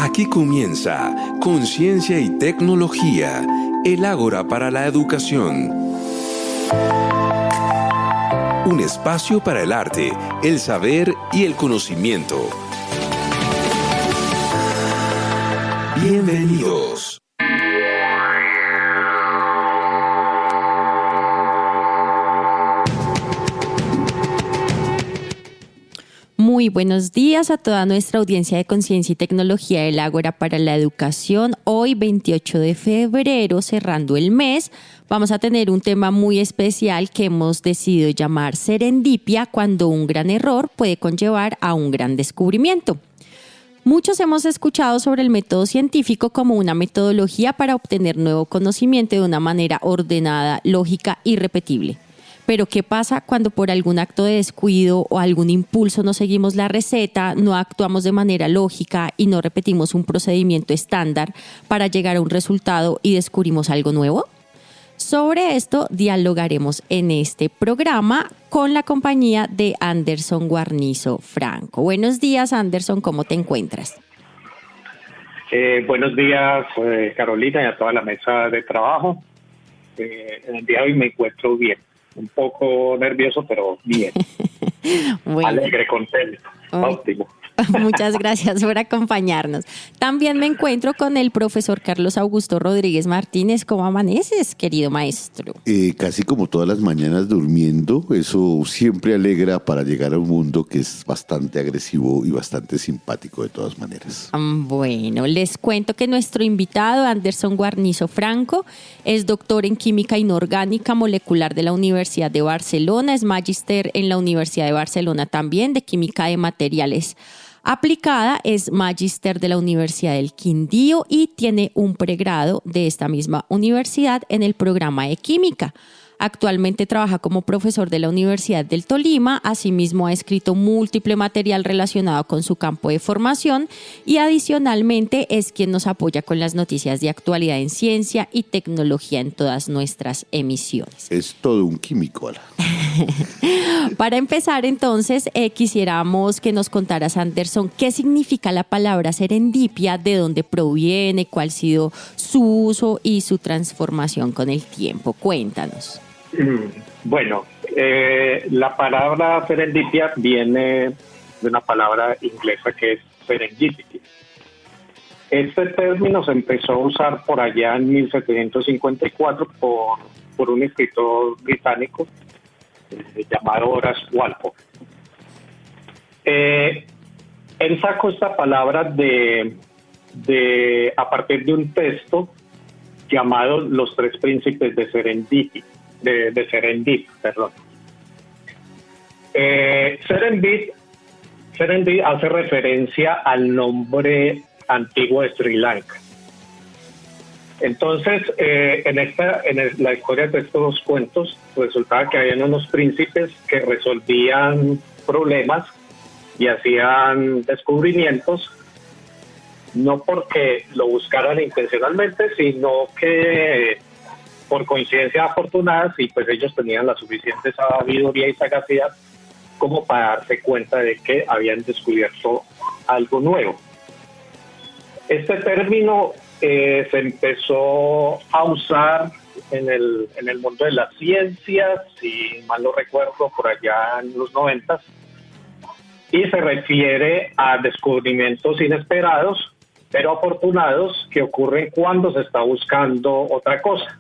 Aquí comienza Conciencia y Tecnología, el Ágora para la Educación. Un espacio para el arte, el saber y el conocimiento. Bienvenidos. Muy buenos días a toda nuestra audiencia de Conciencia y Tecnología del Ágora para la Educación. Hoy, 28 de febrero, cerrando el mes, vamos a tener un tema muy especial que hemos decidido llamar serendipia, cuando un gran error puede conllevar a un gran descubrimiento. Muchos hemos escuchado sobre el método científico como una metodología para obtener nuevo conocimiento de una manera ordenada, lógica y repetible. Pero ¿qué pasa cuando por algún acto de descuido o algún impulso no seguimos la receta, no actuamos de manera lógica y no repetimos un procedimiento estándar para llegar a un resultado y descubrimos algo nuevo? Sobre esto dialogaremos en este programa con la compañía de Anderson Guarnizo Franco. Buenos días, Anderson, ¿cómo te encuentras? Buenos días, Carolina, y a toda la mesa de trabajo. En el día de hoy me encuentro bien. Un poco nervioso, pero bien. Bueno. Alegre, contento, óptimo. Muchas gracias por acompañarnos. También me encuentro con el profesor Carlos Augusto Rodríguez Martínez. ¿Cómo amaneces, querido maestro? Casi como todas las mañanas durmiendo. Eso siempre alegra para llegar a un mundo que es bastante agresivo y bastante simpático de todas maneras. Bueno, les cuento que nuestro invitado, Anderson Guarnizo Franco, es doctor en Química Inorgánica Molecular de la Universidad de Barcelona, es magíster en la Universidad de Barcelona también de Química de Materiales Aplicada, es magíster de la Universidad del Quindío y tiene un pregrado de esta misma universidad en el programa de Química. Actualmente trabaja como profesor de la Universidad del Tolima, asimismo ha escrito múltiple material relacionado con su campo de formación y adicionalmente es quien nos apoya con las noticias de actualidad en ciencia y tecnología en todas nuestras emisiones. Es todo un químico. Para empezar entonces, quisiéramos que nos contaras, Anderson, qué significa la palabra serendipia, de dónde proviene, cuál ha sido su uso y su transformación con el tiempo. Cuéntanos. Bueno, la palabra serendipia viene de una palabra inglesa que es serendipity. Este término se empezó a usar por allá en 1754 por un escritor británico llamado Horace Walpole. Él sacó esta palabra a partir de un texto llamado Los Tres Príncipes de Serendip. Serendip hace referencia al nombre antiguo de Sri Lanka. Entonces, en la historia de estos dos cuentos, resultaba que habían unos príncipes que resolvían problemas y hacían descubrimientos, no porque lo buscaran intencionalmente, sino que por coincidencias afortunadas, y pues ellos tenían la suficiente sabiduría y sagacidad como para darse cuenta de que habían descubierto algo nuevo. Este término se empezó a usar en el mundo de las ciencias, si mal no recuerdo, por allá en los 90, y se refiere a descubrimientos inesperados, pero afortunados, que ocurren cuando se está buscando otra cosa.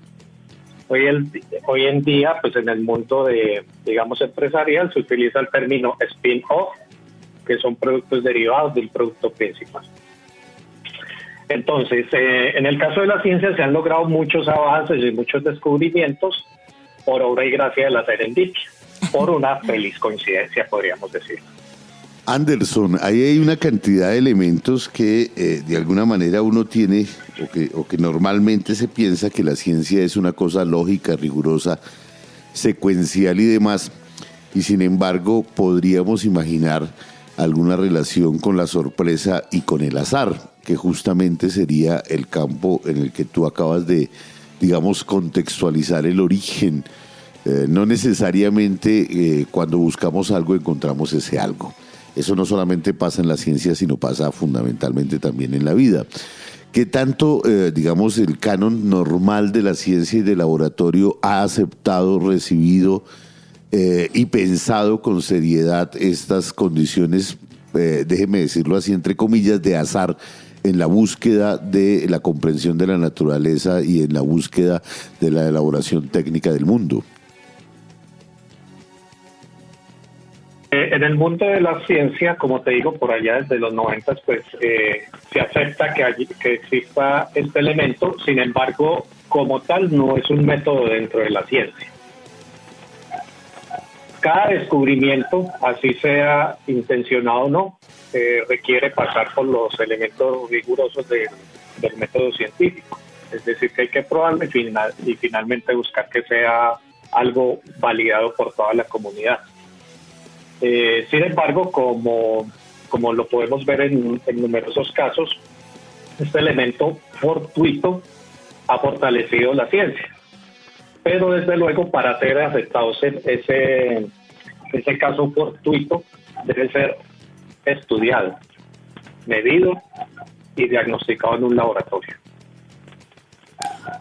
Hoy en día, pues en el mundo empresarial, se utiliza el término spin-off, que son productos derivados del producto principal. Entonces, en el caso de la ciencia se han logrado muchos avances y muchos descubrimientos por obra y gracia de la serendipia, por una feliz coincidencia, podríamos decir. Anderson, ahí hay una cantidad de elementos que de alguna manera uno tiene o que normalmente se piensa que la ciencia es una cosa lógica, rigurosa, secuencial y demás, y sin embargo podríamos imaginar alguna relación con la sorpresa y con el azar, que justamente sería el campo en el que tú acabas de, contextualizar el origen. No necesariamente cuando buscamos algo encontramos ese algo. Eso no solamente pasa en la ciencia, sino pasa fundamentalmente también en la vida. ¿Qué tanto, digamos, el canon normal de la ciencia y del laboratorio ha aceptado, recibido y pensado con seriedad estas condiciones, déjeme decirlo así, entre comillas, de azar en la búsqueda de la comprensión de la naturaleza y en la búsqueda de la elaboración técnica del mundo? En el mundo de la ciencia, como te digo, por allá desde los 90, pues se acepta que exista este elemento. Sin embargo, como tal, no es un método dentro de la ciencia. Cada descubrimiento, así sea intencionado o no, requiere pasar por los elementos rigurosos del método científico. Es decir, que hay que probarlo y finalmente buscar que sea algo validado por toda la comunidad. Sin embargo, como lo podemos ver en numerosos casos, este elemento fortuito ha fortalecido la ciencia. Pero desde luego, para ser aceptado ese caso fortuito, debe ser estudiado, medido y diagnosticado en un laboratorio.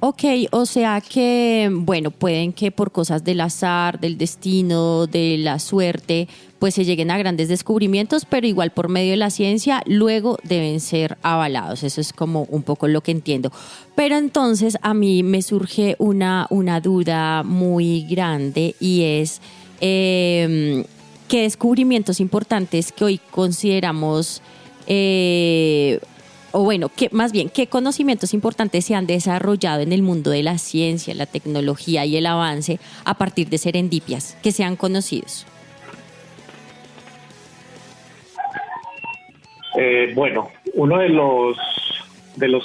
Ok, o sea que, bueno, pueden que por cosas del azar, del destino, de la suerte, pues se lleguen a grandes descubrimientos, pero igual por medio de la ciencia luego deben ser avalados. Eso es como un poco lo que entiendo. Pero entonces a mí me surge una duda muy grande y es ¿qué descubrimientos importantes que hoy consideramos o bueno, más bien, ¿qué conocimientos importantes se han desarrollado en el mundo de la ciencia, la tecnología y el avance a partir de serendipias que sean conocidos? Bueno, uno de los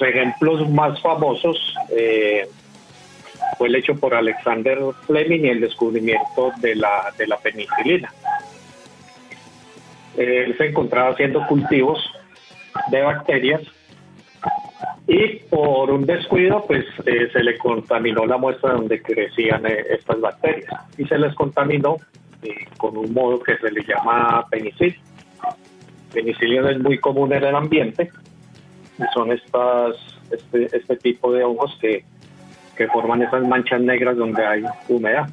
ejemplos más famosos fue el hecho por Alexander Fleming y el descubrimiento de la penicilina. Él se encontraba haciendo cultivos de bacterias y por un descuido pues se le contaminó la muestra donde crecían estas bacterias y se les contaminó con un modo que se le llama penicilio. Penicilio es muy común en el ambiente y son este tipo de hongos que forman esas manchas negras donde hay humedad.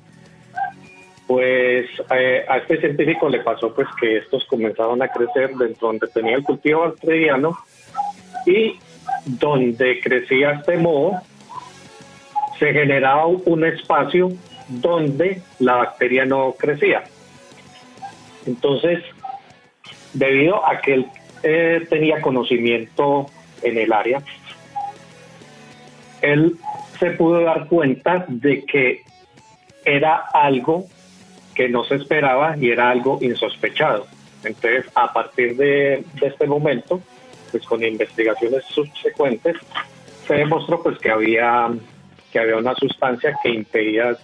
Pues a este científico le pasó pues que estos comenzaron a crecer dentro donde tenía el cultivo bacteriano y donde crecía este moho se generaba un espacio donde la bacteria no crecía. Entonces, debido a que él tenía conocimiento en el área, él se pudo dar cuenta de que era algo que no se esperaba y era algo insospechado. Entonces, a partir de este momento, pues con investigaciones subsecuentes, se demostró pues que había una sustancia que impedía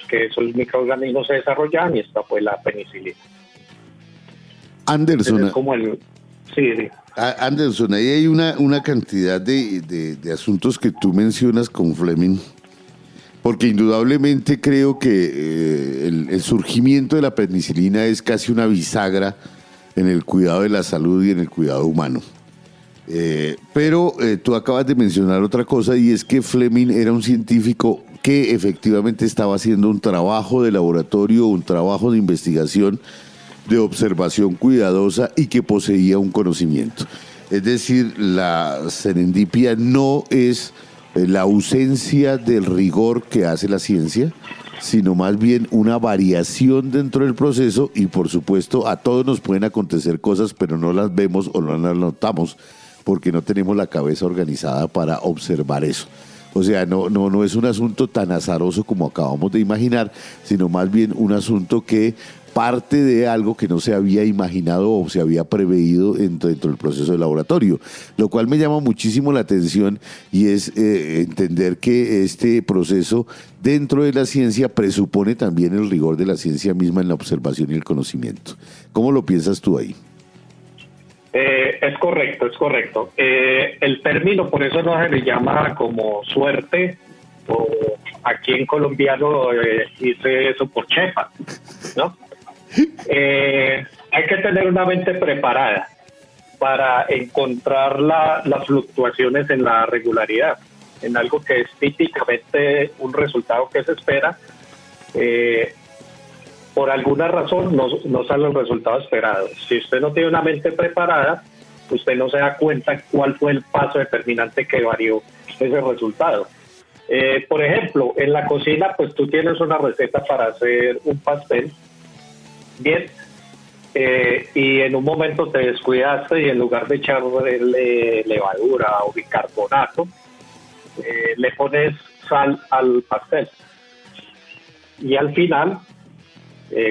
que esos microorganismos se desarrollaran y esta fue la penicilina. Anderson, sí. Anderson, ahí hay una cantidad de asuntos que tú mencionas con Fleming, porque indudablemente creo que el surgimiento de la penicilina es casi una bisagra en el cuidado de la salud y en el cuidado humano. Pero tú acabas de mencionar otra cosa y es que Fleming era un científico que efectivamente estaba haciendo un trabajo de laboratorio, un trabajo de investigación, de observación cuidadosa y que poseía un conocimiento. Es decir, la serendipia no es la ausencia del rigor que hace la ciencia, sino más bien una variación dentro del proceso y por supuesto a todos nos pueden acontecer cosas, pero no las vemos o no las notamos porque no tenemos la cabeza organizada para observar eso. O sea, no es un asunto tan azaroso como acabamos de imaginar, sino más bien un asunto que parte de algo que no se había imaginado o se había preveído dentro del proceso de laboratorio, lo cual me llama muchísimo la atención y es entender que este proceso dentro de la ciencia presupone también el rigor de la ciencia misma en la observación y el conocimiento. ¿Cómo lo piensas tú ahí? Es correcto. El término por eso no se le llama como suerte, o aquí en colombiano hice eso por chepa, ¿no? Hay que tener una mente preparada para encontrar las fluctuaciones en la regularidad, en algo que es típicamente un resultado que se espera. Por alguna razón no sale el resultado esperado. Si usted no tiene una mente preparada, usted no se da cuenta cuál fue el paso determinante que varió ese resultado. Por ejemplo, en la cocina, pues tú tienes una receta para hacer un pastel, bien, y en un momento te descuidaste y en lugar de echarle levadura o bicarbonato, le pones sal al pastel. Y al final,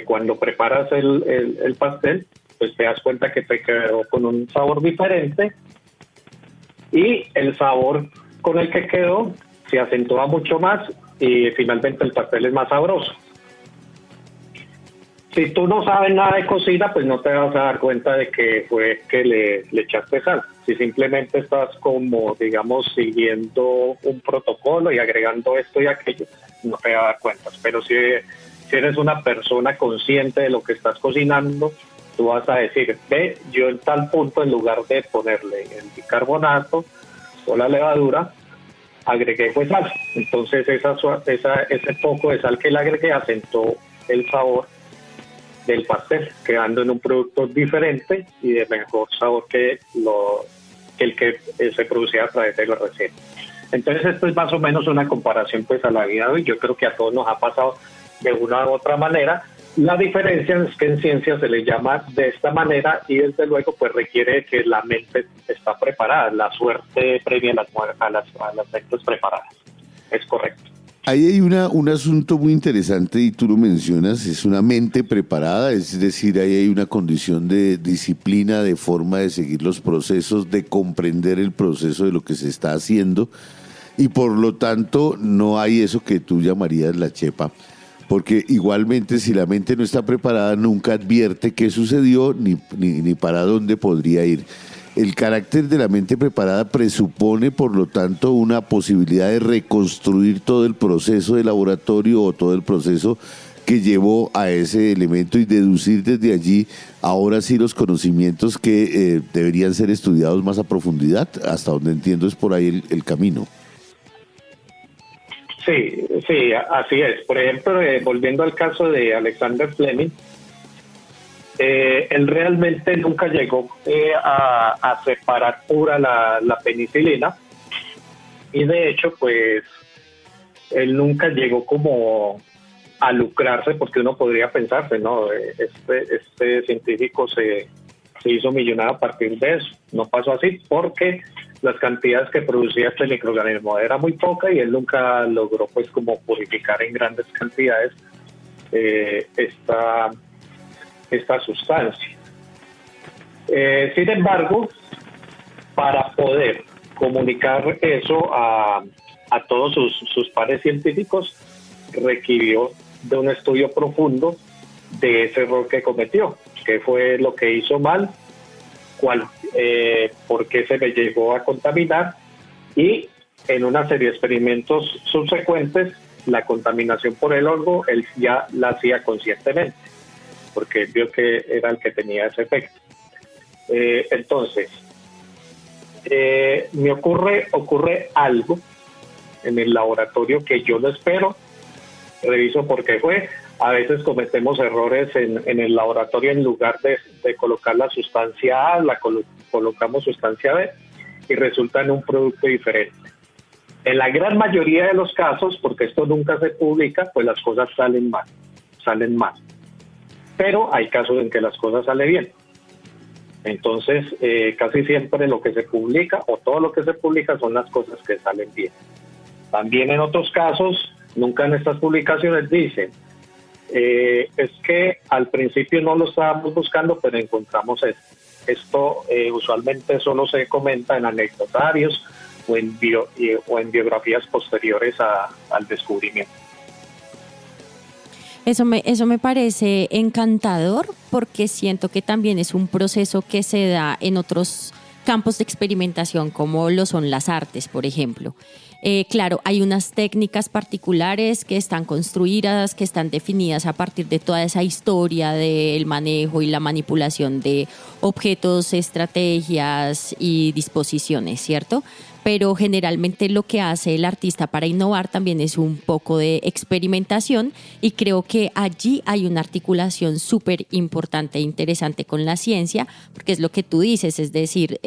cuando preparas el pastel, pues te das cuenta que te quedó con un sabor diferente y el sabor con el que quedó se acentúa mucho más y finalmente el pastel es más sabroso. Si tú no sabes nada de cocina, pues no te vas a dar cuenta de que fue que le echaste sal. Si simplemente estás como, digamos, siguiendo un protocolo y agregando esto y aquello, no te vas a dar cuenta. Pero si eres una persona consciente de lo que estás cocinando, tú vas a decir, ve, yo en tal punto, en lugar de ponerle el bicarbonato o la levadura, agregué fue sal. Entonces ese poco de sal que le agregué asentó el sabor del pastel, quedando en un producto diferente y de mejor sabor que el que se producía a través de la receta. Entonces esto es más o menos una comparación pues a la vida de hoy. Yo creo que a todos nos ha pasado de una u otra manera. La diferencia es que en ciencia se le llama de esta manera y desde luego pues requiere que la mente está preparada, la suerte premia a las mentes preparadas. Es correcto. Ahí hay un asunto muy interesante y tú lo mencionas, es una mente preparada, es decir, ahí hay una condición de disciplina, de forma de seguir los procesos, de comprender el proceso de lo que se está haciendo y por lo tanto no hay eso que tú llamarías la chepa, porque igualmente si la mente no está preparada nunca advierte qué sucedió ni para dónde podría ir. El carácter de la mente preparada presupone, por lo tanto, una posibilidad de reconstruir todo el proceso de laboratorio o todo el proceso que llevó a ese elemento y deducir desde allí, ahora sí, los conocimientos que deberían ser estudiados más a profundidad. Hasta donde entiendo es por ahí el camino. Sí, así es. Por ejemplo, volviendo al caso de Alexander Fleming, él realmente nunca llegó a separar pura la penicilina y de hecho pues él nunca llegó como a lucrarse, porque uno podría pensarse, ¿no? Este científico se hizo millonario a partir de eso. No pasó así porque las cantidades que producía este microorganismo era muy poca y él nunca logró pues como purificar en grandes cantidades esta sustancia. Sin embargo, para poder comunicar eso a todos sus pares científicos, requirió de un estudio profundo de ese error que cometió, qué fue lo que hizo mal, por qué se me llegó a contaminar, y en una serie de experimentos subsecuentes, la contaminación por el hongo, él ya la hacía conscientemente, porque vio que era el que tenía ese efecto. Entonces, me ocurre algo en el laboratorio que yo no espero, reviso por qué fue. A veces cometemos errores en el laboratorio, en lugar de colocar la sustancia A, colocamos sustancia B y resulta en un producto diferente. En la gran mayoría de los casos, porque esto nunca se publica, pues las cosas salen mal. Pero hay casos en que las cosas salen bien. Entonces, casi siempre lo que se publica, o todo lo que se publica, son las cosas que salen bien. También en otros casos, nunca en estas publicaciones dicen, es que al principio no lo estábamos buscando, pero encontramos esto. Esto usualmente solo se comenta en anecdotarios o en biografías posteriores al descubrimiento. Eso me parece encantador porque siento que también es un proceso que se da en otros campos de experimentación como lo son las artes, por ejemplo. Claro, hay unas técnicas particulares que están construidas, que están definidas a partir de toda esa historia del manejo y la manipulación de objetos, estrategias y disposiciones, ¿cierto? Pero generalmente lo que hace el artista para innovar también es un poco de experimentación y creo que allí hay una articulación súper importante e interesante con la ciencia, porque es lo que tú dices, es decir,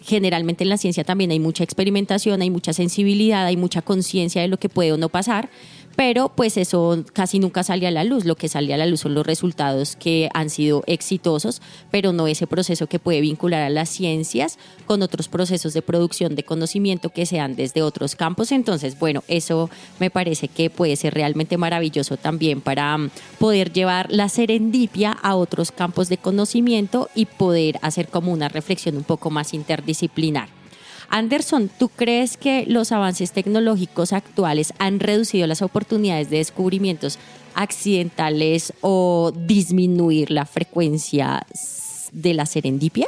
generalmente en la ciencia también hay mucha experimentación, hay mucha sensibilidad, hay mucha conciencia de lo que puede o no pasar, pero pues eso casi nunca sale a la luz. Lo que sale a la luz son los resultados que han sido exitosos, pero no ese proceso que puede vincular a las ciencias con otros procesos de producción de conocimiento que sean desde otros campos. Entonces, bueno, eso me parece que puede ser realmente maravilloso también para poder llevar la serendipia a otros campos de conocimiento y poder hacer como una reflexión un poco más interdisciplinar. Anderson, ¿tú crees que los avances tecnológicos actuales han reducido las oportunidades de descubrimientos accidentales o disminuir la frecuencia de la serendipia?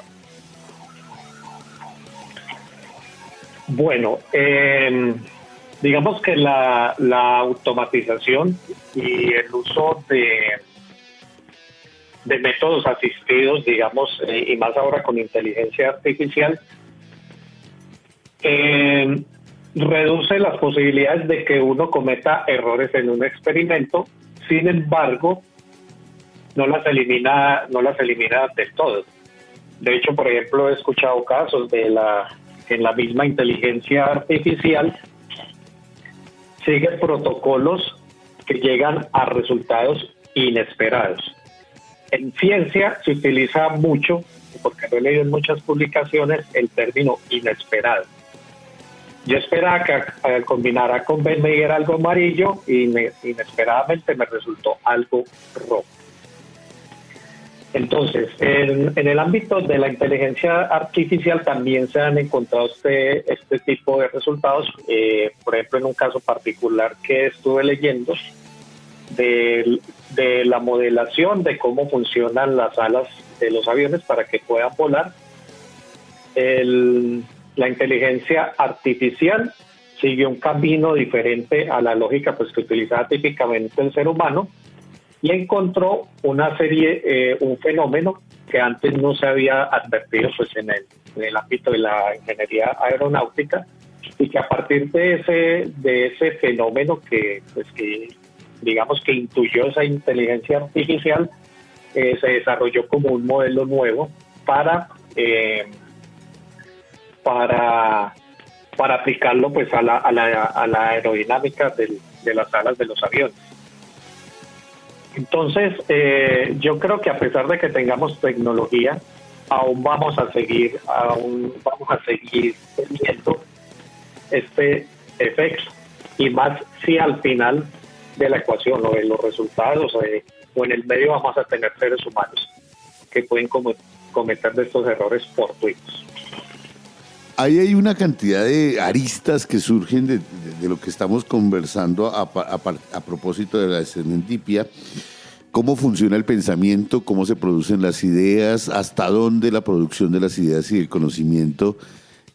Bueno, digamos que la automatización y el uso de métodos asistidos, digamos, y más ahora con inteligencia artificial, reduce las posibilidades de que uno cometa errores en un experimento. Sin embargo, no las elimina del todo. De hecho, por ejemplo, he escuchado casos en la misma inteligencia artificial sigue protocolos que llegan a resultados inesperados. En ciencia se utiliza mucho, porque lo he leído en muchas publicaciones, el término inesperado. Yo esperaba que al combinar con B me diera algo amarillo y inesperadamente me resultó algo rojo. Entonces, en el ámbito de la inteligencia artificial también se han encontrado este tipo de resultados. Por ejemplo, en un caso particular que estuve leyendo de la modelación de cómo funcionan las alas de los aviones para que puedan volar. La inteligencia artificial siguió un camino diferente a la lógica pues que utilizaba típicamente el ser humano y encontró una serie, un fenómeno que antes no se había advertido pues en el ámbito de la ingeniería aeronáutica, y que a partir de ese fenómeno que digamos que intuyó esa inteligencia artificial, se desarrolló como un modelo nuevo para aplicarlo pues a la aerodinámica de las alas de los aviones. Entonces, yo creo que a pesar de que tengamos tecnología, aún vamos a seguir teniendo este efecto, y más si al final de la ecuación o de los resultados o en el medio vamos a tener seres humanos que pueden cometer de estos errores fortuitos. Ahí hay una cantidad de aristas que surgen de lo que estamos conversando a propósito de la serendipia. Cómo funciona el pensamiento, cómo se producen las ideas, hasta dónde la producción de las ideas y el conocimiento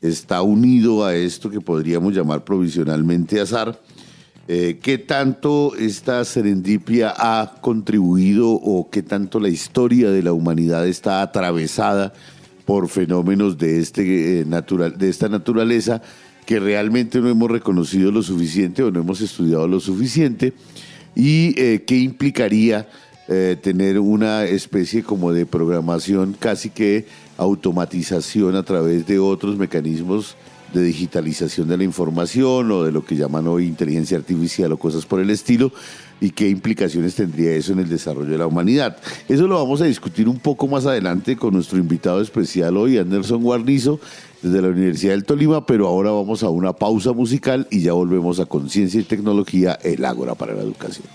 está unido a esto que podríamos llamar provisionalmente azar. ¿Qué tanto esta serendipia ha contribuido o qué tanto la historia de la humanidad está atravesada por fenómenos de esta naturaleza que realmente no hemos reconocido lo suficiente o no hemos estudiado lo suficiente? ¿Y qué implicaría tener una especie como de programación, casi que automatización a través de otros mecanismos de digitalización de la información o de lo que llaman hoy inteligencia artificial o cosas por el estilo? ¿Y qué implicaciones tendría eso en el desarrollo de la humanidad? Eso lo vamos a discutir un poco más adelante con nuestro invitado especial hoy, Anderson Guarnizo, desde la Universidad del Tolima, pero ahora vamos a una pausa musical y ya volvemos a Conciencia y Tecnología, el Ágora para la Educación.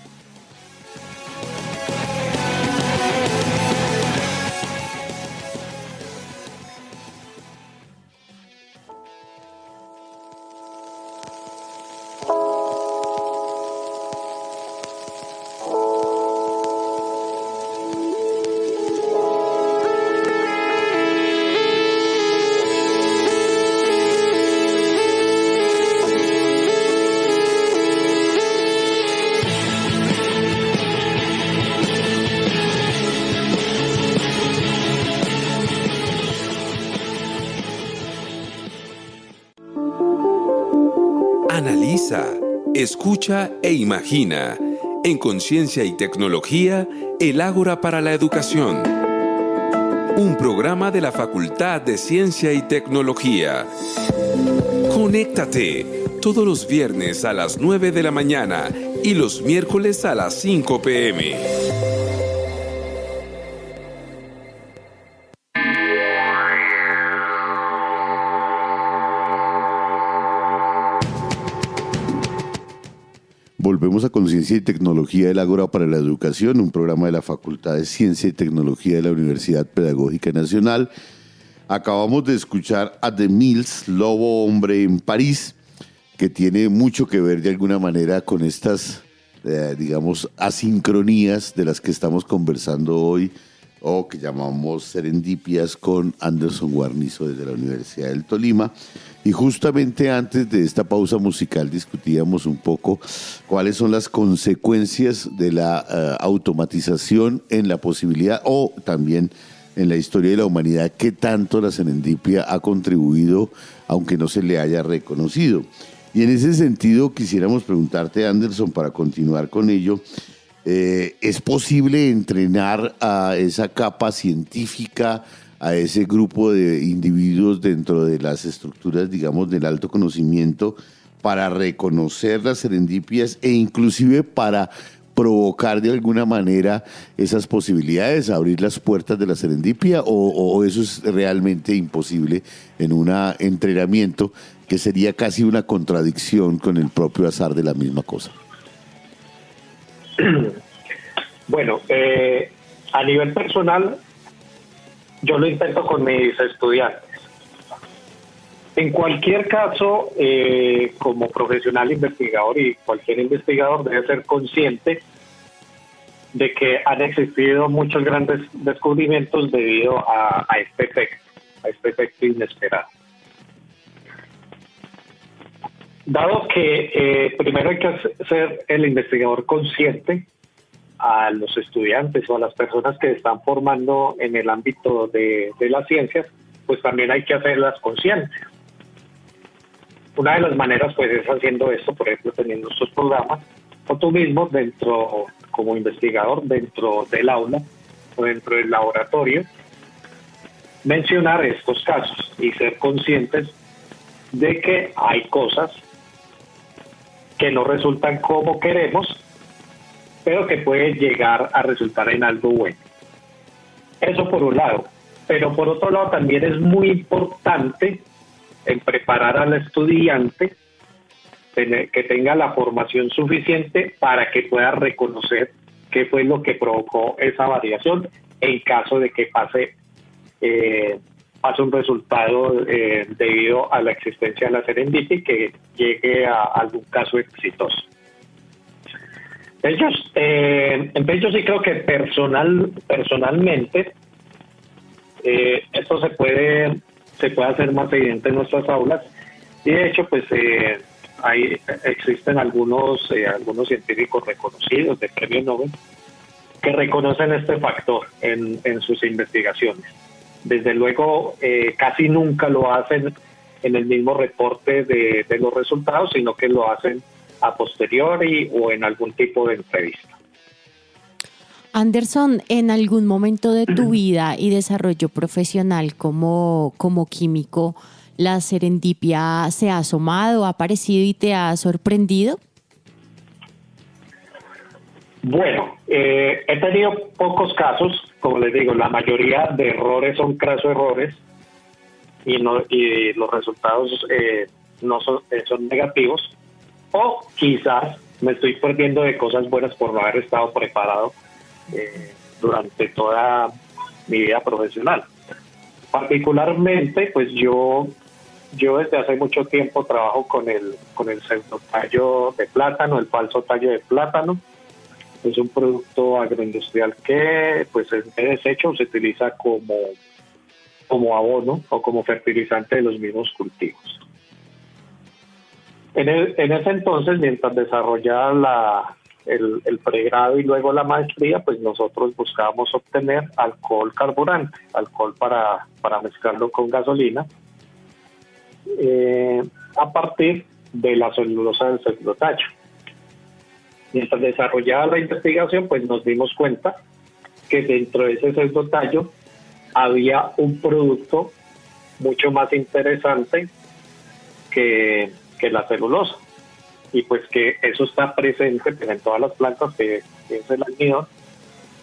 Analiza, escucha e imagina. En Conciencia y Tecnología, el Ágora para la Educación. Un programa de la Facultad de Ciencia y Tecnología. Conéctate todos los viernes a las 9 de la mañana y los miércoles a las 5 p.m. Volvemos a Conciencia y Tecnología del Ágora para la Educación, un programa de la Facultad de Ciencia y Tecnología de la Universidad Pedagógica Nacional. Acabamos de escuchar a The Mills, Lobo Hombre en París, que tiene mucho que ver de alguna manera con estas, digamos, asincronías de las que estamos conversando hoy, o que llamamos serendipias, con Anderson Guarnizo desde la Universidad del Tolima. Y justamente antes de esta pausa musical discutíamos un poco cuáles son las consecuencias de la automatización en la posibilidad o también en la historia de la humanidad, qué tanto la serendipia ha contribuido, aunque no se le haya reconocido. Y en ese sentido quisiéramos preguntarte, Anderson, para continuar con ello, ¿es posible entrenar a esa capa científica, a ese grupo de individuos dentro de las estructuras, digamos, del alto conocimiento, para reconocer las serendipias e inclusive para provocar de alguna manera esas posibilidades, abrir las puertas de la serendipia, o eso es realmente imposible en un entrenamiento que sería casi una contradicción con el propio azar de la misma cosa? Bueno, a nivel personal, yo lo intento con mis estudiantes. En cualquier caso, como profesional investigador, y cualquier investigador debe ser consciente de que han existido muchos grandes descubrimientos debido a este efecto inesperado. Dado que primero hay que ser el investigador consciente, a los estudiantes o a las personas que están formando en el ámbito de las ciencias, pues también hay que hacerlas conscientes. Una de las maneras pues es haciendo esto, por ejemplo, teniendo estos programas, o tú mismo dentro, como investigador, dentro del aula o dentro del laboratorio, mencionar estos casos y ser conscientes de que hay cosas que no resultan como queremos, pero que puede llegar a resultar en algo bueno. Eso por un lado. Pero por otro lado también es muy importante en preparar al estudiante que tenga la formación suficiente para que pueda reconocer qué fue lo que provocó esa variación en caso de que pase un resultado debido a la existencia de la serendipia y que llegue a algún caso exitoso. Entonces yo sí creo que personalmente esto se puede hacer más evidente en nuestras aulas, y de hecho pues existen algunos científicos reconocidos de premio Nobel que reconocen este factor en sus investigaciones. Desde luego casi nunca lo hacen en el mismo reporte de los resultados, sino que lo hacen a posteriori o en algún tipo de entrevista. Anderson, ¿en algún momento de tu vida y desarrollo profesional como químico, la serendipia se ha asomado, ha aparecido y te ha sorprendido? Bueno, he tenido pocos casos, como les digo, la mayoría de errores son crasos errores y los resultados no son negativos, o quizás me estoy perdiendo de cosas buenas por no haber estado preparado durante toda mi vida profesional. Particularmente, pues yo desde hace mucho tiempo trabajo con el pseudotallo de plátano, el falso tallo de plátano. Es un producto agroindustrial que pues es de desecho, se utiliza como abono o como fertilizante de los mismos cultivos. En ese entonces, mientras desarrollaba el pregrado y luego la maestría, pues nosotros buscábamos obtener alcohol carburante, alcohol para mezclarlo con gasolina, a partir de la celulosa del pseudotallo. Mientras desarrollaba la investigación, pues nos dimos cuenta que dentro de ese pseudotallo había un producto mucho más interesante que la celulosa, y pues que eso está presente pues, en todas las plantas que es el almidón.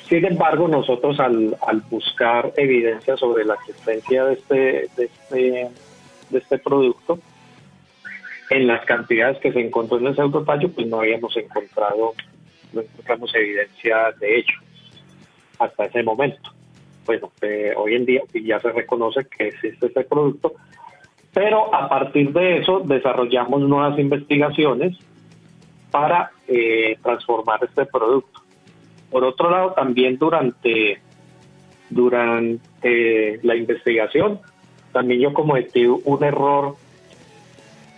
Sin embargo, nosotros al buscar evidencia sobre la existencia de este producto, en las cantidades que se encontró en el pseudotallo, pues no encontramos evidencia de ello hasta ese momento. Bueno, hoy en día ya se reconoce que existe este producto, pero a partir de eso desarrollamos nuevas investigaciones para transformar este producto. Por otro lado, también durante la investigación, también yo cometí un error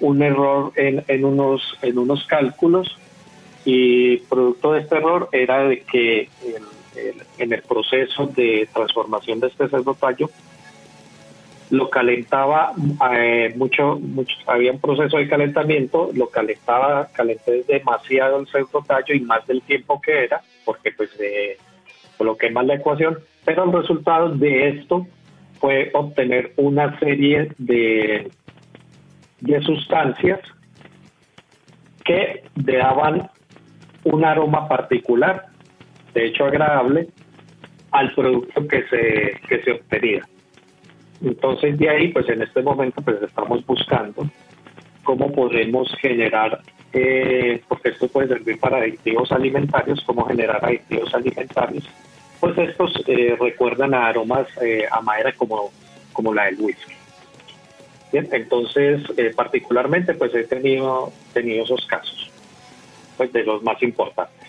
en unos cálculos, y producto de este error era de que en el proceso de transformación de este pseudotallo lo calentaba mucho, había un proceso de calentamiento, calenté demasiado el pseudotallo y más del tiempo que era, porque pues coloqué mal la ecuación, pero el resultado de esto fue obtener una serie de sustancias que le daban un aroma particular, de hecho agradable, al producto que se obtenía. Entonces de ahí, pues en este momento pues estamos buscando cómo podemos generar, porque esto puede servir para aditivos alimentarios, cómo generar aditivos alimentarios, pues estos recuerdan a aromas a madera como la del whisky. Bien, entonces particularmente pues he tenido esos casos, pues de los más importantes.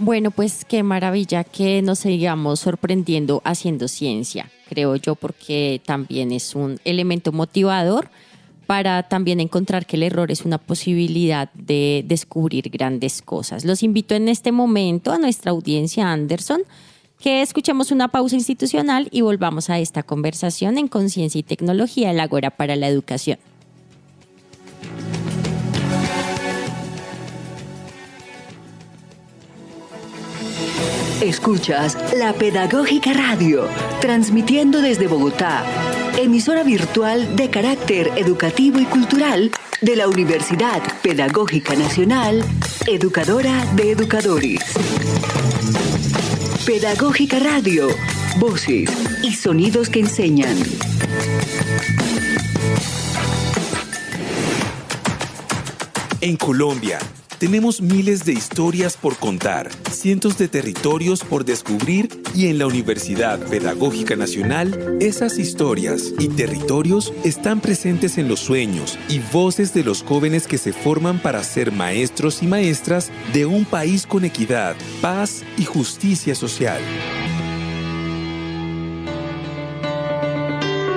Bueno, pues qué maravilla que nos sigamos sorprendiendo haciendo ciencia, creo yo, porque también es un elemento motivador para también encontrar que el error es una posibilidad de descubrir grandes cosas. Los invito en este momento a nuestra audiencia, Anderson, que escuchemos una pausa institucional y volvamos a esta conversación en Conciencia y Tecnología, el Ágora para la Educación. Escuchas La Pedagógica Radio, transmitiendo desde Bogotá, emisora virtual de carácter educativo y cultural de la Universidad Pedagógica Nacional, educadora de educadores. Pedagógica Radio, voces y sonidos que enseñan. En Colombia, tenemos miles de historias por contar, cientos de territorios por descubrir, y en la Universidad Pedagógica Nacional, esas historias y territorios están presentes en los sueños y voces de los jóvenes que se forman para ser maestros y maestras de un país con equidad, paz y justicia social.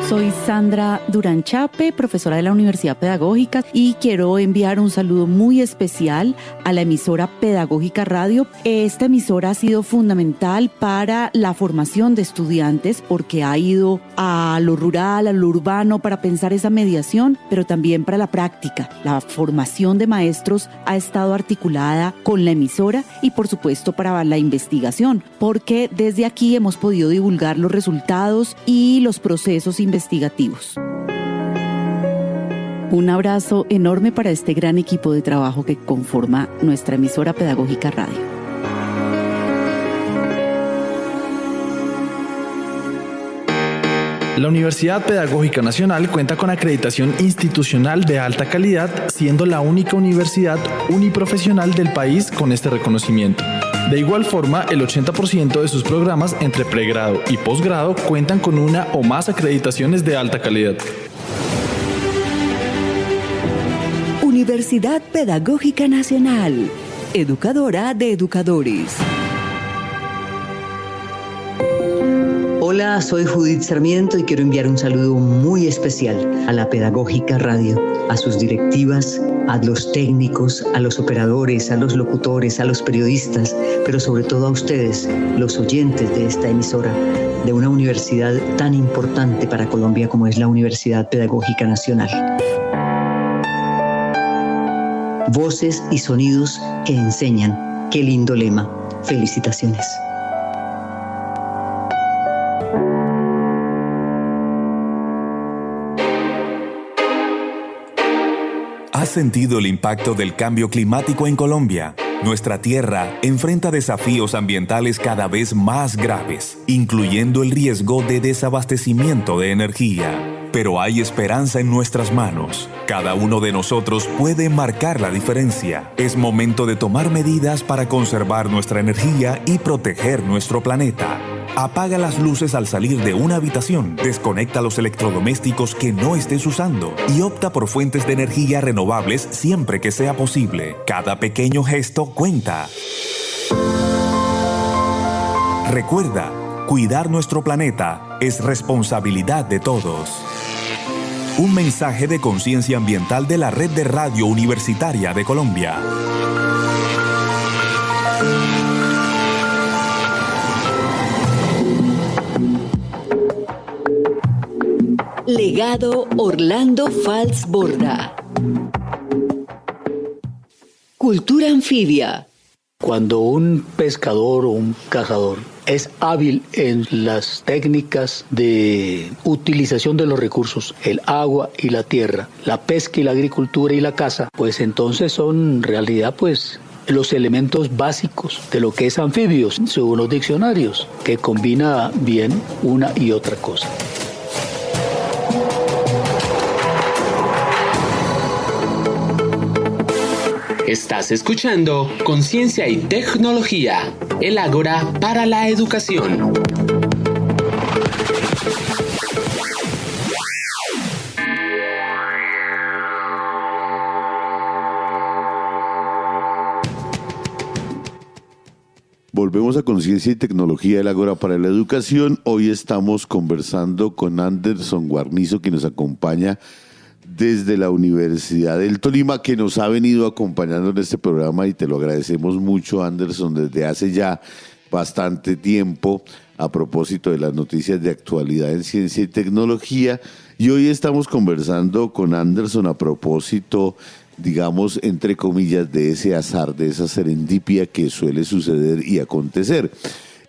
Soy Sandra Durán Chape, profesora de la Universidad Pedagógica, y quiero enviar un saludo muy especial a la emisora Pedagógica Radio. Esta emisora ha sido fundamental para la formación de estudiantes porque ha ido a lo rural, a lo urbano para pensar esa mediación, pero también para la práctica. La formación de maestros ha estado articulada con la emisora y por supuesto para la investigación, porque desde aquí hemos podido divulgar los resultados y los procesos investigativos. Un abrazo enorme para este gran equipo de trabajo que conforma nuestra emisora Pedagógica Radio. La Universidad Pedagógica Nacional cuenta con acreditación institucional de alta calidad, siendo la única universidad uniprofesional del país con este reconocimiento. De igual forma, el 80% de sus programas entre pregrado y posgrado cuentan con una o más acreditaciones de alta calidad. Universidad Pedagógica Nacional, educadora de educadores. Hola, soy Judith Sarmiento y quiero enviar un saludo muy especial a la Pedagógica Radio, a sus directivas, a los técnicos, a los operadores, a los locutores, a los periodistas, pero sobre todo a ustedes, los oyentes de esta emisora, de una universidad tan importante para Colombia como es la Universidad Pedagógica Nacional. Voces y sonidos que enseñan. Qué lindo lema. Felicitaciones. ¿Has sentido el impacto del cambio climático en Colombia? Nuestra tierra enfrenta desafíos ambientales cada vez más graves, incluyendo el riesgo de desabastecimiento de energía. Pero hay esperanza en nuestras manos. Cada uno de nosotros puede marcar la diferencia. Es momento de tomar medidas para conservar nuestra energía y proteger nuestro planeta. Apaga las luces al salir de una habitación, desconecta los electrodomésticos que no estés usando y opta por fuentes de energía renovables siempre que sea posible. Cada pequeño gesto cuenta. Recuerda, cuidar nuestro planeta es responsabilidad de todos. Un mensaje de conciencia ambiental de la Red de Radio Universitaria de Colombia. Legado Orlando Fals Borda. Cultura anfibia. Cuando un pescador o un cazador es hábil en las técnicas de utilización de los recursos, el agua y la tierra, la pesca y la agricultura y la caza, pues entonces son en realidad los elementos básicos de lo que es anfibios, según los diccionarios, que combina bien una y otra cosa. Estás escuchando Conciencia y Tecnología, el Ágora para la Educación. Volvemos a Conciencia y Tecnología, el Ágora para la Educación. Hoy estamos conversando con Anderson Guarnizo, que nos acompaña desde la Universidad del Tolima, que nos ha venido acompañando en este programa, y te lo agradecemos mucho, Anderson, desde hace ya bastante tiempo, a propósito de las noticias de actualidad en ciencia y tecnología. Y hoy estamos conversando con Anderson a propósito, digamos, entre comillas, de ese azar, de esa serendipia que suele suceder y acontecer.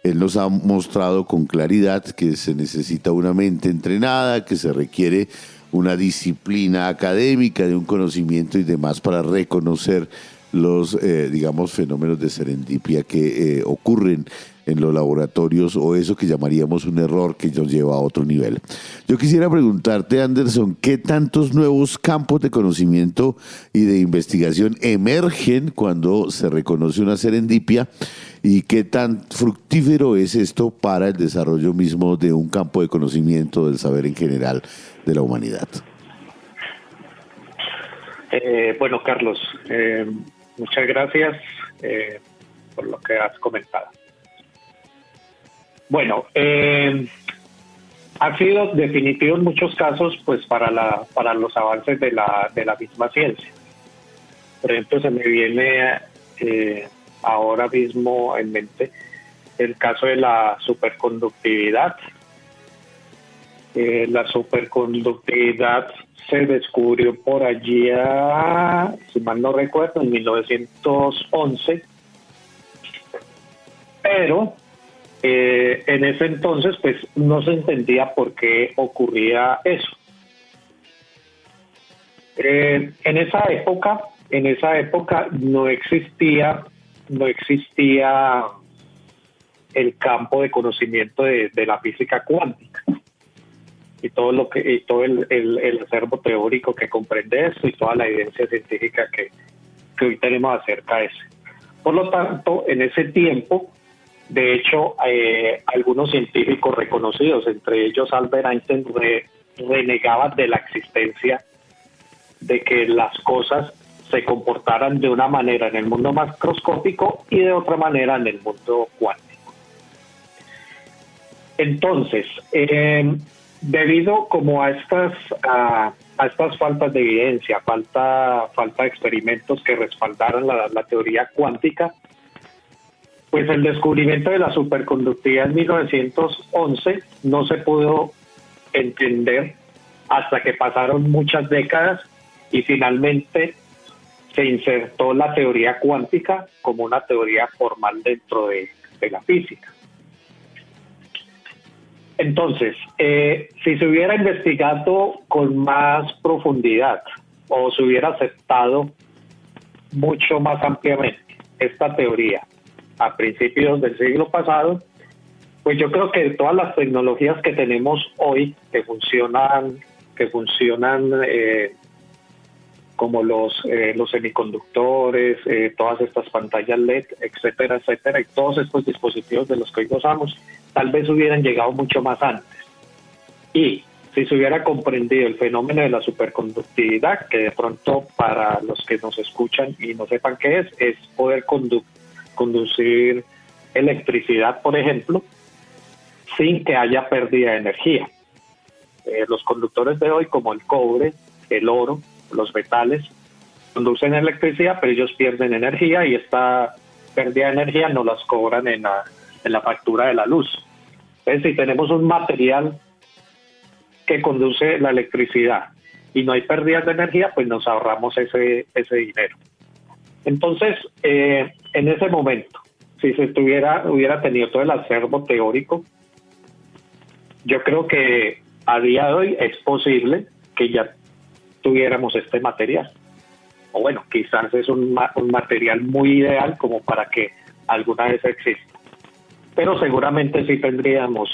Él nos ha mostrado con claridad que se necesita una mente entrenada, que se requiere una disciplina académica, de un conocimiento y demás para reconocer los, digamos, fenómenos de serendipia que ocurren en los laboratorios, o eso que llamaríamos un error que nos lleva a otro nivel. Yo quisiera preguntarte, Anderson, ¿qué tantos nuevos campos de conocimiento y de investigación emergen cuando se reconoce una serendipia, y qué tan fructífero es esto para el desarrollo mismo de un campo de conocimiento del saber en general de la humanidad? Bueno, Carlos, muchas gracias por lo que has comentado. Bueno, ha sido definitivo en muchos casos, pues, para los avances de la misma ciencia. Por ejemplo, se me viene ahora mismo en mente el caso de la superconductividad. La superconductividad se descubrió por allí, si mal no recuerdo, en 1911, pero en ese entonces pues no se entendía por qué ocurría eso. En esa época no existía el campo de conocimiento de la física cuántica y todo el acervo teórico que comprende eso y toda la evidencia científica que hoy tenemos acerca de eso. Por lo tanto, en ese tiempo, de hecho, algunos científicos reconocidos, entre ellos Albert Einstein, renegaban de la existencia de que las cosas se comportaran de una manera en el mundo macroscópico y de otra manera en el mundo cuántico. Entonces, debido como a estas faltas de evidencia, falta de experimentos que respaldaran la teoría cuántica, pues el descubrimiento de la superconductividad en 1911 no se pudo entender hasta que pasaron muchas décadas y finalmente se insertó la teoría cuántica como una teoría formal dentro de la física. Entonces, si se hubiera investigado con más profundidad o se hubiera aceptado mucho más ampliamente esta teoría a principios del siglo pasado, pues yo creo que todas las tecnologías que tenemos hoy que funcionan como los semiconductores, todas estas pantallas LED, etcétera, etcétera, y todos estos dispositivos de los que hoy gozamos, tal vez hubieran llegado mucho más antes. Y si se hubiera comprendido el fenómeno de la superconductividad, que de pronto para los que nos escuchan y no sepan qué es poder conducir electricidad, por ejemplo, sin que haya pérdida de energía. Los conductores de hoy, como el cobre, el oro, los metales, conducen electricidad, pero ellos pierden energía y esta pérdida de energía no las cobran en la factura de la luz. Entonces, si tenemos un material que conduce la electricidad y no hay pérdidas de energía, pues nos ahorramos ese dinero. Entonces, en ese momento, si se hubiera tenido todo el acervo teórico, yo creo que a día de hoy es posible que ya tuviéramos este material. O bueno, quizás es un material muy ideal como para que alguna vez exista. Pero seguramente sí tendríamos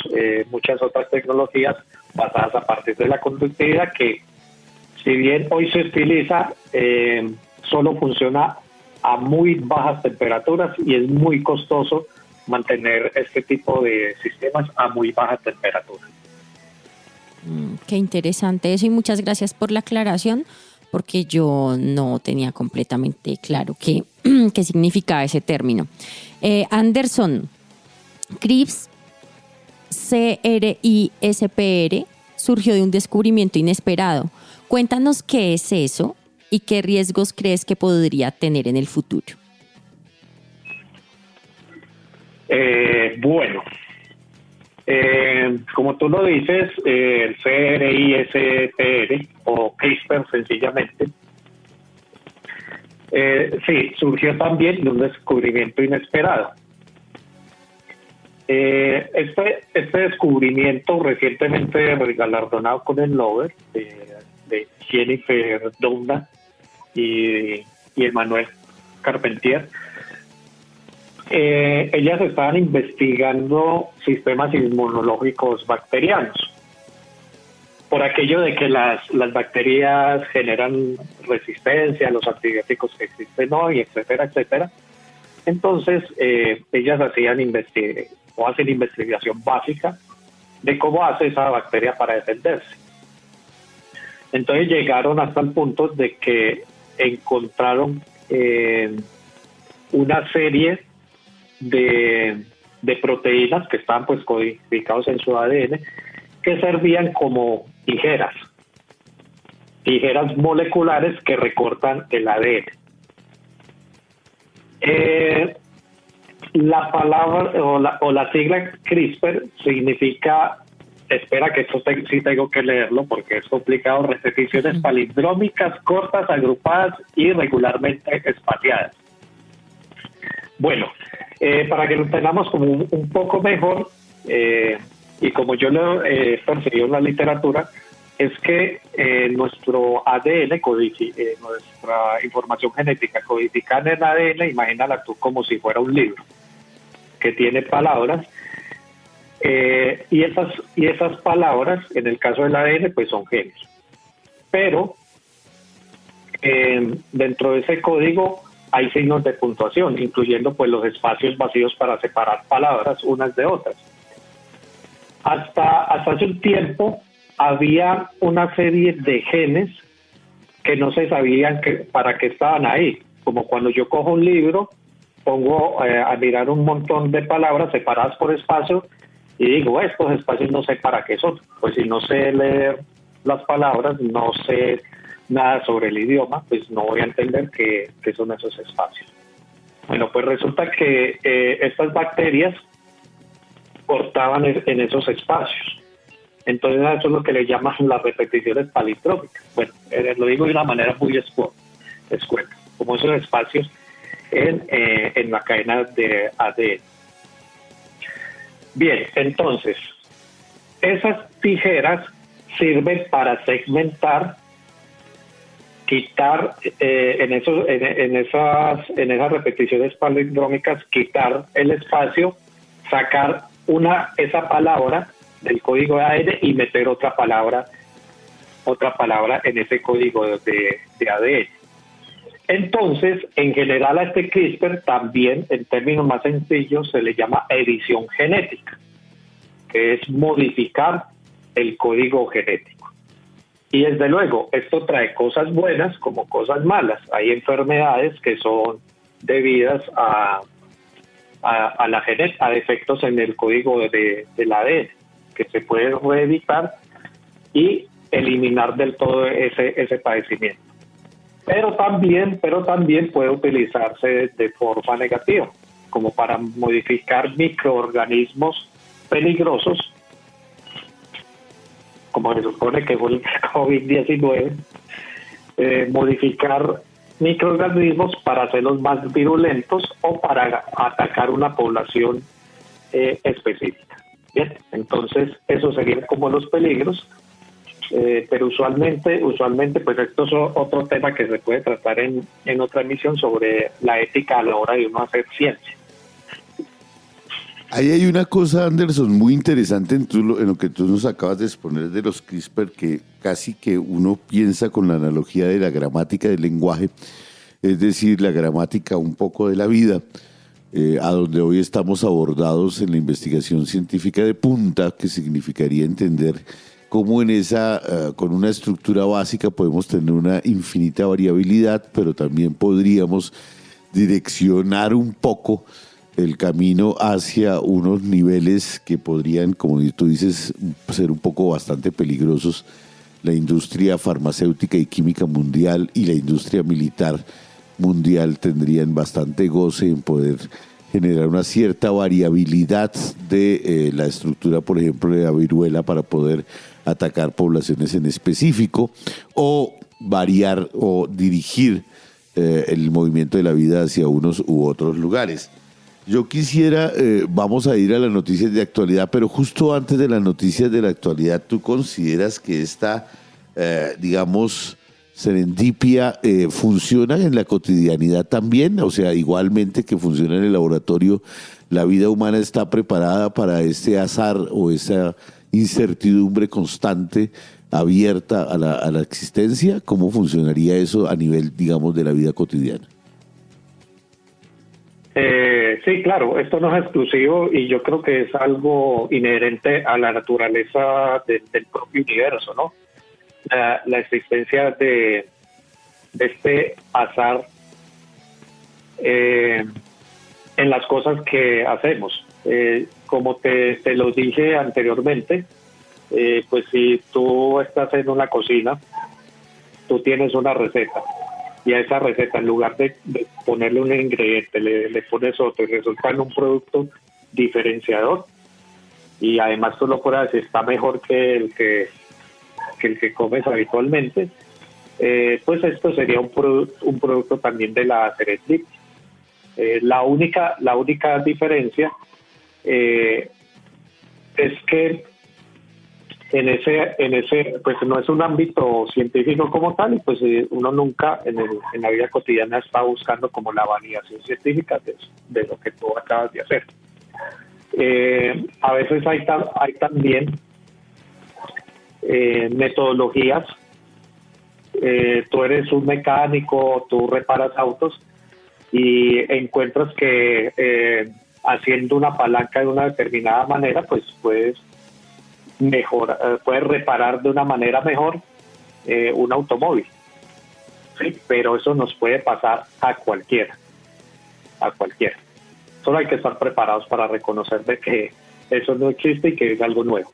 muchas otras tecnologías basadas a partir de la conductividad que, si bien hoy se utiliza, solo funciona a muy bajas temperaturas y es muy costoso mantener este tipo de sistemas a muy bajas temperaturas. Qué interesante eso y muchas gracias por la aclaración, porque yo no tenía completamente claro qué significaba ese término. Anderson, CRISPR surgió de un descubrimiento inesperado. Cuéntanos qué es eso y qué riesgos crees que podría tener en el futuro. Bueno, como tú lo dices, el CRISPR o CRISPR sencillamente, sí, surgió también de un descubrimiento inesperado. Este descubrimiento recientemente galardonado con el Nobel de Jennifer Doudna y Emmanuel Carpentier, ellas estaban investigando sistemas inmunológicos bacterianos por aquello de que las bacterias generan resistencia a los antibióticos que existen hoy, etcétera, etcétera. Entonces, ellas hacen investigación básica de cómo hace esa bacteria para defenderse. Entonces llegaron hasta el punto de que encontraron una serie de proteínas que estaban pues codificados en su ADN, que servían como tijeras moleculares que recortan el ADN. La palabra o la sigla CRISPR significa, espera que esto sí tengo que leerlo porque es complicado, repeticiones palindrómicas cortas, agrupadas y regularmente espaciadas. Bueno, para que lo tengamos como un poco mejor, y como yo lo he percibido en la literatura, es que nuestro ADN, nuestra información genética codificada en el ADN, imagínala tú como si fuera un libro que tiene palabras, y esas palabras, en el caso del ADN, pues son genes. Pero dentro de ese código hay signos de puntuación, incluyendo pues los espacios vacíos para separar palabras unas de otras. Hasta hace un tiempo había una serie de genes que no se sabían para qué estaban ahí. Como cuando yo cojo un libro, pongo a mirar un montón de palabras separadas por espacio y digo, estos espacios no sé para qué son. Pues si no sé leer las palabras, no sé nada sobre el idioma, pues no voy a entender qué son esos espacios. Bueno, pues resulta que estas bacterias cortaban en esos espacios. Entonces eso es lo que le llaman las repeticiones palindrómicas. Bueno, lo digo de una manera muy escueta. como esos espacios en la cadena de ADN. Bien, entonces, esas tijeras sirven para segmentar, quitar en esas repeticiones palindrómicas, quitar el espacio, sacar esa palabra del código de ADN y meter otra palabra en ese código de ADN. Entonces, en general a este CRISPR también, en términos más sencillos, se le llama edición genética, que es modificar el código genético. Y desde luego, esto trae cosas buenas como cosas malas. Hay enfermedades que son debidas a defectos en el código del ADN, que se puede reeditar y eliminar del todo ese padecimiento. Pero también puede utilizarse de forma negativa, como para modificar microorganismos peligrosos, como se supone que fue el COVID-19, modificar microorganismos para hacerlos más virulentos o para atacar una población específica. Bien, entonces esos serían como los peligros. Pero usualmente pues esto es otro tema que se puede tratar en otra emisión sobre la ética a la hora de uno hacer ciencia. Ahí hay una cosa, Anderson, muy interesante en lo que tú nos acabas de exponer de los CRISPR, que casi que uno piensa con la analogía de la gramática del lenguaje, es decir, la gramática un poco de la vida, a donde hoy estamos abordados en la investigación científica de punta, que significaría entender cómo con una estructura básica podemos tener una infinita variabilidad, pero también podríamos direccionar un poco el camino hacia unos niveles que podrían, como tú dices, ser un poco bastante peligrosos. La industria farmacéutica y química mundial y la industria militar mundial tendrían bastante goce en poder generar una cierta variabilidad de la estructura, por ejemplo, de la viruela para poder atacar poblaciones en específico o variar o dirigir el movimiento de la vida hacia unos u otros lugares. Yo quisiera, vamos a ir a las noticias de actualidad, pero justo antes de las noticias de la actualidad, ¿tú consideras que esta, digamos, serendipia funciona en la cotidianidad también? O sea, igualmente que funciona en el laboratorio, ¿la vida humana está preparada para este azar o esa incertidumbre constante abierta a la existencia? ¿Cómo funcionaría eso a nivel, digamos, de la vida cotidiana? Sí, claro, esto no es exclusivo y yo creo que es algo inherente a la naturaleza del propio universo, ¿no? La existencia de este azar en las cosas que hacemos. Como te lo dije anteriormente, pues si tú estás en una cocina, tú tienes una receta y a esa receta, en lugar de ponerle un ingrediente, le pones otro y resulta en un producto diferenciador y además tú lo puedes decir está mejor que el que comes habitualmente, pues esto sería un producto también de la serendipia. La única diferencia es que en ese pues no es un ámbito científico como tal y pues uno nunca en la vida cotidiana está buscando como la validación científica de lo que tú acabas de hacer. A veces hay también metodologías. Tú eres un mecánico, tú reparas autos y encuentras que haciendo una palanca de una determinada manera pues puedes reparar de una manera mejor un automóvil, ¿sí? Pero eso nos puede pasar a cualquiera. Solo hay que estar preparados para reconocer de que eso no existe y que es algo nuevo.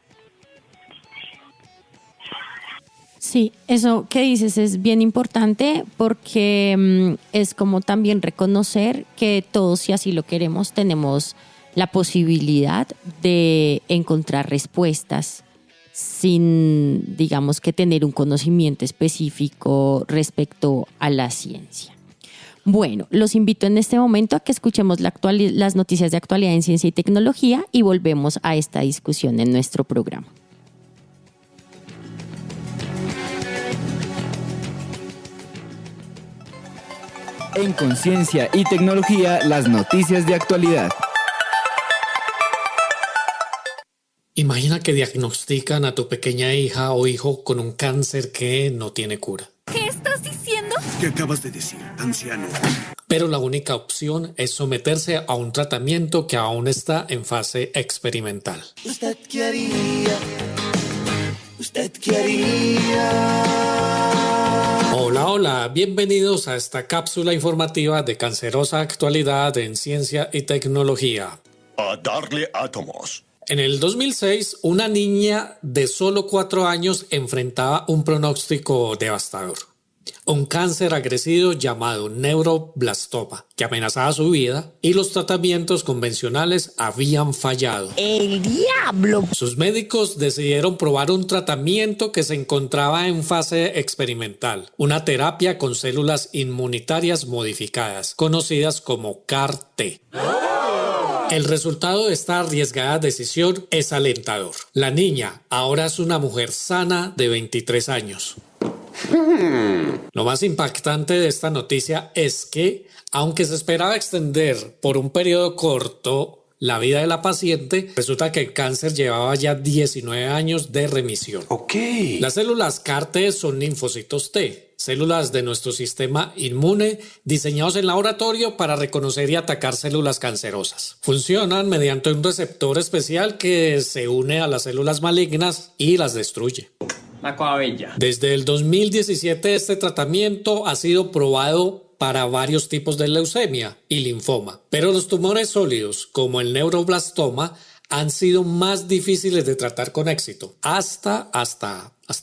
Sí, eso que dices es bien importante porque es como también reconocer que todos, si así lo queremos, tenemos la posibilidad de encontrar respuestas sin, digamos, que tener un conocimiento específico respecto a la ciencia. Bueno, los invito en este momento a que escuchemos las noticias de actualidad en ciencia y tecnología y volvemos a esta discusión en nuestro programa. En Conciencia y Tecnología, las noticias de actualidad. Imagina que diagnostican a tu pequeña hija o hijo con un cáncer que no tiene cura. ¿Qué estás diciendo? ¿Qué acabas de decir, anciano? Pero la única opción es someterse a un tratamiento que aún está en fase experimental. ¿Usted qué haría? ¿Usted qué haría? Hola, bienvenidos a esta cápsula informativa de Cancerosa Actualidad en Ciencia y Tecnología. A darle átomos. En el 2006, una niña de solo 4 años enfrentaba un pronóstico devastador. Un cáncer agresivo llamado neuroblastoma, que amenazaba su vida y los tratamientos convencionales habían fallado. ¡El diablo! Sus médicos decidieron probar un tratamiento que se encontraba en fase experimental, una terapia con células inmunitarias modificadas, conocidas como CAR-T. El resultado de esta arriesgada decisión es alentador. La niña ahora es una mujer sana de 23 años. Lo más impactante de esta noticia es que, aunque se esperaba extender por un periodo corto la vida de la paciente, resulta que el cáncer llevaba ya 19 años de remisión. Las células CAR-T son linfocitos T, células de nuestro sistema inmune diseñados en laboratorio para reconocer y atacar células cancerosas. Funcionan mediante un receptor especial que se une a las células malignas y las destruye. Desde el 2017 este tratamiento ha sido probado para varios tipos de leucemia y linfoma, pero los tumores sólidos como el neuroblastoma han sido más difíciles de tratar con éxito hasta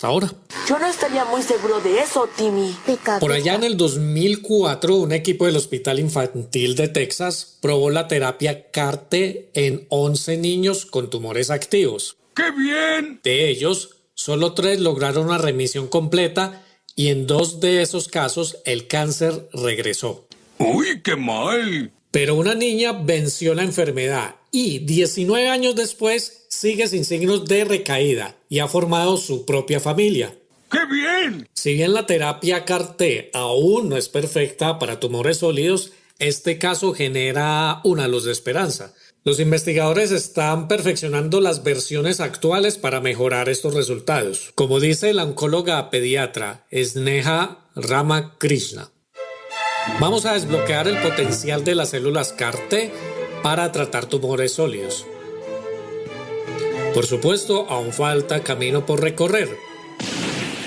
ahora. Yo no estaría muy seguro de eso, Timmy. Por allá en el 2004, un equipo del Hospital Infantil de Texas probó la terapia CAR-T en 11 niños con tumores activos. ¡Qué bien! De ellos, solo 3 lograron una remisión completa y en 2 de esos casos el cáncer regresó. ¡Uy, qué mal! Pero una niña venció la enfermedad y 19 años después sigue sin signos de recaída y ha formado su propia familia. ¡Qué bien! Si bien la terapia CAR-T aún no es perfecta para tumores sólidos, este caso genera una luz de esperanza. Los investigadores están perfeccionando las versiones actuales para mejorar estos resultados, como dice la oncóloga pediatra Sneha Ramakrishna. Vamos a desbloquear el potencial de las células CAR-T para tratar tumores sólidos. Por supuesto, aún falta camino por recorrer.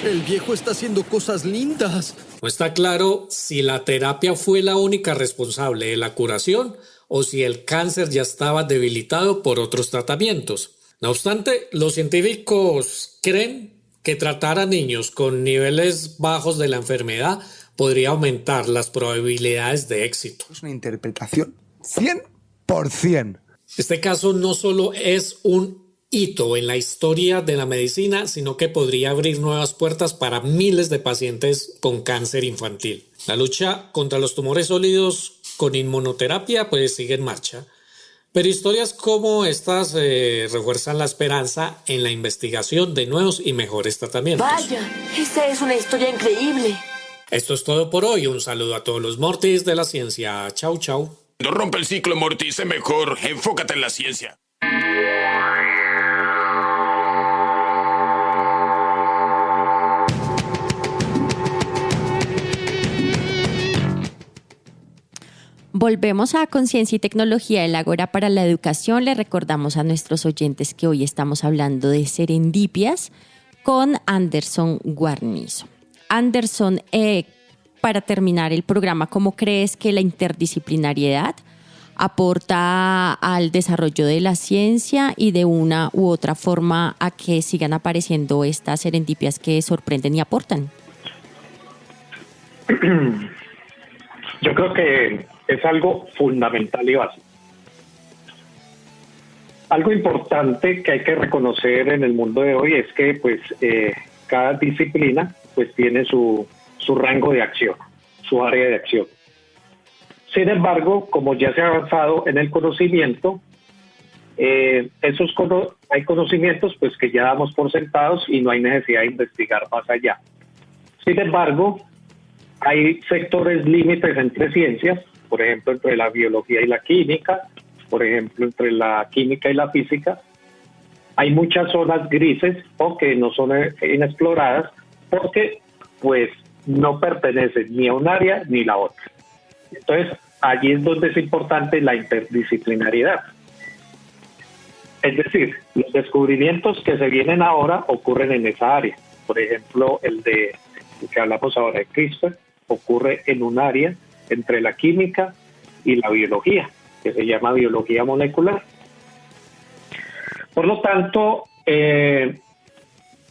El viejo está haciendo cosas lindas. No está claro si la terapia fue la única responsable de la curación o si el cáncer ya estaba debilitado por otros tratamientos. No obstante, los científicos creen que tratar a niños con niveles bajos de la enfermedad podría aumentar las probabilidades de éxito. Es una interpretación 100%. Este caso no solo es un hito en la historia de la medicina, sino que podría abrir nuevas puertas para miles de pacientes con cáncer infantil. La lucha contra los tumores sólidos con inmunoterapia pues sigue en marcha, pero historias como estas refuerzan la esperanza en la investigación de nuevos y mejores tratamientos. Vaya, esta es una historia increíble. Esto es todo por hoy. Un saludo a todos los Mortis de la ciencia. Chau, chau. No rompe el ciclo, Morty. Sé mejor. Enfócate en la ciencia. Volvemos a Conciencia y Tecnología, el Ágora para la Educación. Le recordamos a nuestros oyentes que hoy estamos hablando de serendipias con Anderson Guarnizo. Anderson, para terminar el programa, ¿cómo crees que la interdisciplinariedad aporta al desarrollo de la ciencia y de una u otra forma a que sigan apareciendo estas serendipias que sorprenden y aportan? Yo creo que es algo fundamental y básico. Algo importante que hay que reconocer en el mundo de hoy es que pues cada disciplina pues tiene su rango de acción, su área de acción. Sin embargo, como ya se ha avanzado en el conocimiento, hay conocimientos pues que ya damos por sentados y no hay necesidad de investigar más allá. Sin embargo, hay sectores límites entre ciencias, por ejemplo, entre la biología y la química, por ejemplo, entre la química y la física. Hay muchas zonas grises o que no son inexploradas porque pues no pertenecen ni a un área ni a la otra. Entonces, allí es donde es importante la interdisciplinariedad. Es decir, los descubrimientos que se vienen ahora ocurren en esa área. Por ejemplo, el que hablamos ahora de CRISPR ocurre en un área entre la química y la biología, que se llama biología molecular. Por lo tanto,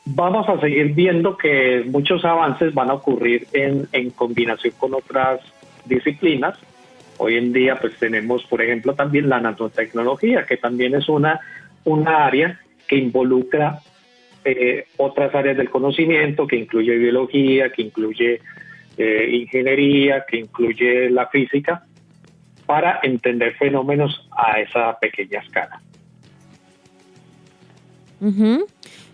vamos a seguir viendo que muchos avances van a ocurrir en combinación con otras disciplinas. Hoy en día pues tenemos, por ejemplo, también la nanotecnología, que también es una área que involucra otras áreas del conocimiento, que incluye biología, que incluye ingeniería, que incluye la física, para entender fenómenos a esa pequeña escala. Uh-huh.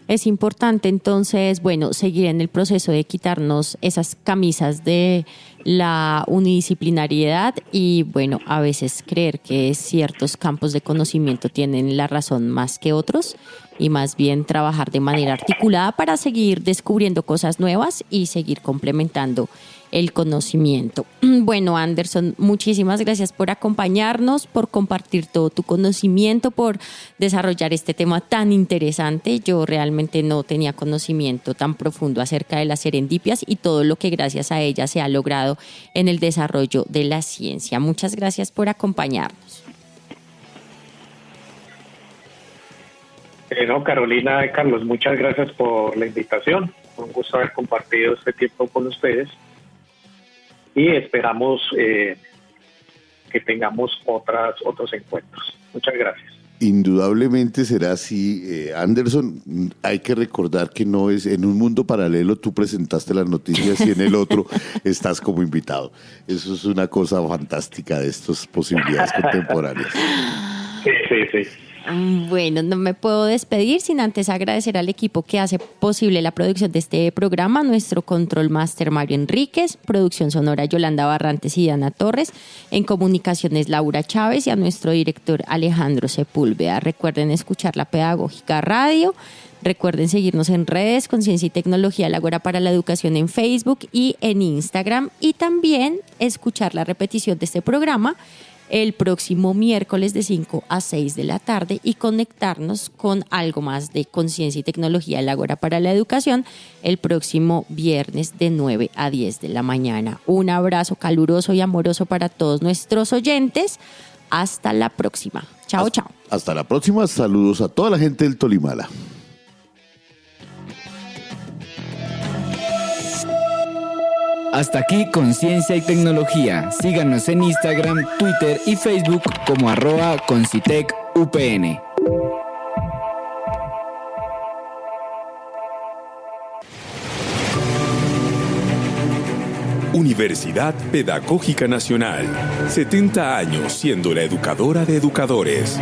Es importante entonces, bueno, seguir en el proceso de quitarnos esas camisas de la unidisciplinariedad y, bueno, a veces creer que ciertos campos de conocimiento tienen la razón más que otros y más bien trabajar de manera articulada para seguir descubriendo cosas nuevas y seguir complementando el conocimiento. Bueno, Anderson, muchísimas gracias por acompañarnos, por compartir todo tu conocimiento, por desarrollar este tema tan interesante. Yo realmente no tenía conocimiento tan profundo acerca de las serendipias y todo lo que gracias a ellas se ha logrado en el desarrollo de la ciencia. Muchas gracias por acompañarnos. Carolina, Carlos, muchas gracias por la invitación. Un gusto haber compartido este tiempo con ustedes. Y esperamos que tengamos otros encuentros. Muchas gracias. Indudablemente será así. Anderson, hay que recordar que no es en un mundo paralelo tú presentaste las noticias y en el otro estás como invitado. Eso es una cosa fantástica de estas posibilidades contemporáneas. Sí. Bueno, no me puedo despedir sin antes agradecer al equipo que hace posible la producción de este programa, nuestro Control Master Mario Enríquez, producción sonora Yolanda Barrantes y Diana Torres, en comunicaciones Laura Chávez y a nuestro director Alejandro Sepúlveda. Recuerden escuchar la Pedagógica Radio, recuerden seguirnos en redes, Conciencia y Tecnología, el Ágora para la Educación en Facebook y en Instagram, y también escuchar la repetición de este programa el próximo miércoles de 5 a 6 de la tarde y conectarnos con algo más de Conciencia y Tecnología, el Ágora para la Educación, el próximo viernes de 9 a 10 de la mañana. Un abrazo caluroso y amoroso para todos nuestros oyentes. Hasta la próxima. Chao, chao. Hasta la próxima. Saludos a toda la gente del Tolimala. Hasta aquí Conciencia y Tecnología. Síganos en Instagram, Twitter y Facebook como @concitecupn. Universidad Pedagógica Nacional. 70 años siendo la educadora de educadores.